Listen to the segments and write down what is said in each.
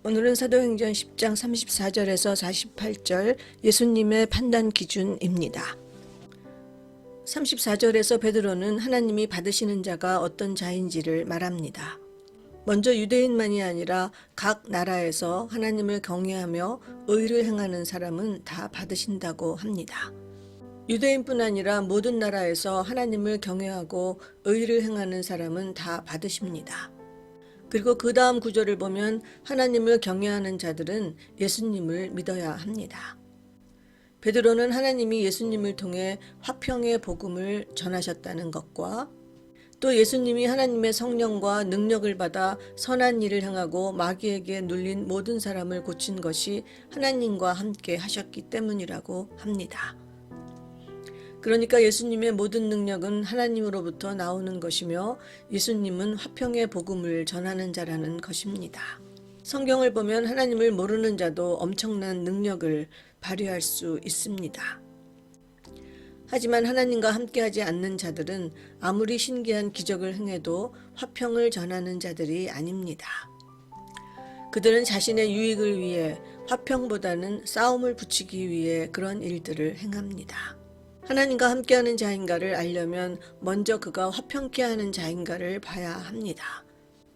오늘은 사도행전 10장 34절에서 48절 예수님의 판단 기준입니다. 34절에서 베드로는 하나님이 받으시는 자가 어떤 자인지를 말합니다. 먼저 유대인만이 아니라 각 나라에서 하나님을 경외하며 의를 행하는 사람은 다 받으신다고 합니다. 유대인뿐 아니라 모든 나라에서 하나님을 경외하고 의를 행하는 사람은 다 받으십니다. 그리고 그 다음 구절을 보면 하나님을 경외하는 자들은 예수님을 믿어야 합니다. 베드로는 하나님이 예수님을 통해 화평의 복음을 전하셨다는 것과 또 예수님이 하나님의 성령과 능력을 받아 선한 일을 행하고 마귀에게 눌린 모든 사람을 고친 것이 하나님과 함께 하셨기 때문이라고 합니다. 그러니까 예수님의 모든 능력은 하나님으로부터 나오는 것이며 예수님은 화평의 복음을 전하는 자라는 것입니다. 성경을 보면 하나님을 모르는 자도 엄청난 능력을 발휘할 수 있습니다. 하지만 하나님과 함께하지 않는 자들은 아무리 신기한 기적을 행해도 화평을 전하는 자들이 아닙니다. 그들은 자신의 유익을 위해 화평보다는 싸움을 붙이기 위해 그런 일들을 행합니다. 하나님과 함께하는 자인가를 알려면 먼저 그가 화평케 하는 자인가를 봐야 합니다.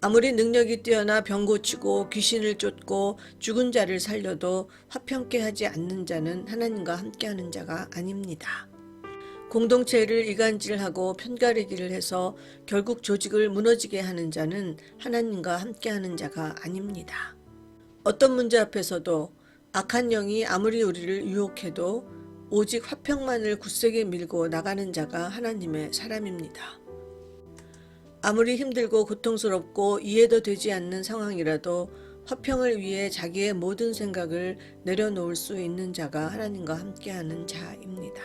아무리 능력이 뛰어나 병 고치고 귀신을 쫓고 죽은 자를 살려도 화평케 하지 않는 자는 하나님과 함께하는 자가 아닙니다. 공동체를 이간질하고 편가르기를 해서 결국 조직을 무너지게 하는 자는 하나님과 함께하는 자가 아닙니다. 어떤 문제 앞에서도 악한 영이 아무리 우리를 유혹해도 오직 화평만을 굳세게 밀고 나가는 자가 하나님의 사람입니다. 아무리 힘들고 고통스럽고 이해도 되지 않는 상황이라도 화평을 위해 자기의 모든 생각을 내려놓을 수 있는 자가 하나님과 함께하는 자입니다.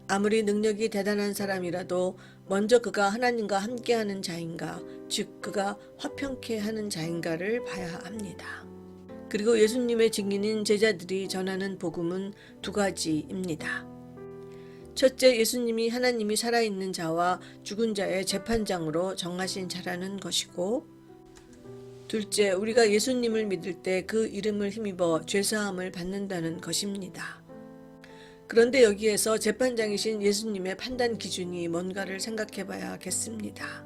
아무리 능력이 대단한 사람이라도 먼저 그가 하나님과 함께하는 자인가, 즉 그가 화평케 하는 자인가를 봐야 합니다. 그리고 예수님의 증인인 제자들이 전하는 복음은 두 가지입니다. 첫째, 예수님이 하나님이 살아있는 자와 죽은 자의 재판장으로 정하신 자라는 것이고, 둘째, 우리가 예수님을 믿을 때 그 이름을 힘입어 죄사함을 받는다는 것입니다. 그런데 여기에서 재판장이신 예수님의 판단 기준이 뭔가를 생각해 봐야겠습니다.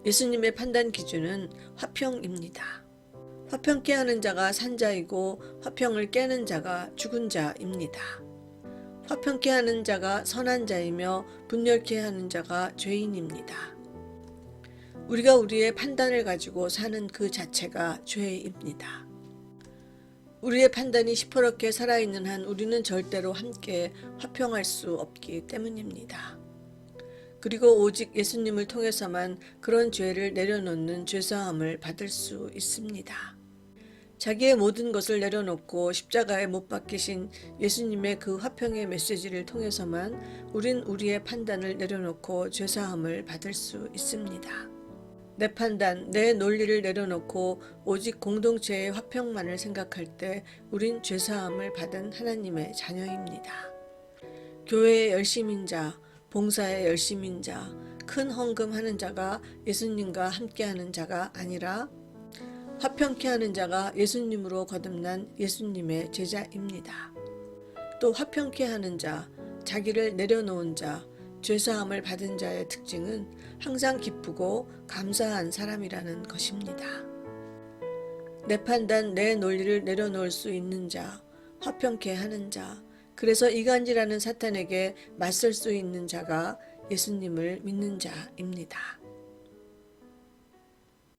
예수님의 판단 기준은 화평입니다. 화평케 하는 자가 산자이고 화평을 깨는 자가 죽은 자입니다. 화평케 하는 자가 선한 자이며 분열케 하는 자가 죄인입니다. 우리가 우리의 판단을 가지고 사는 그 자체가 죄입니다. 우리의 판단이 시퍼렇게 살아있는 한 우리는 절대로 함께 화평할 수 없기 때문입니다. 그리고 오직 예수님을 통해서만 그런 죄를 내려놓는 죄사함을 받을 수 있습니다. 자기의 모든 것을 내려놓고 십자가에 못 박히신 예수님의 그 화평의 메시지를 통해서만 우린 우리의 판단을 내려놓고 죄사함을 받을 수 있습니다. 내 판단, 내 논리를 내려놓고 오직 공동체의 화평만을 생각할 때 우린 죄사함을 받은 하나님의 자녀입니다. 교회의 열심인 자, 봉사의 열심인 자, 큰 헌금하는 자가 예수님과 함께하는 자가 아니라 화평케 하는 자가 예수님으로 거듭난 예수님의 제자입니다. 또 화평케 하는 자, 자기를 내려놓은 자, 죄사함을 받은 자의 특징은 항상 기쁘고 감사한 사람이라는 것입니다. 내 판단, 내 논리를 내려놓을 수 있는 자, 화평케 하는 자, 그래서 이간질하는 사탄에게 맞설 수 있는 자가 예수님을 믿는 자입니다.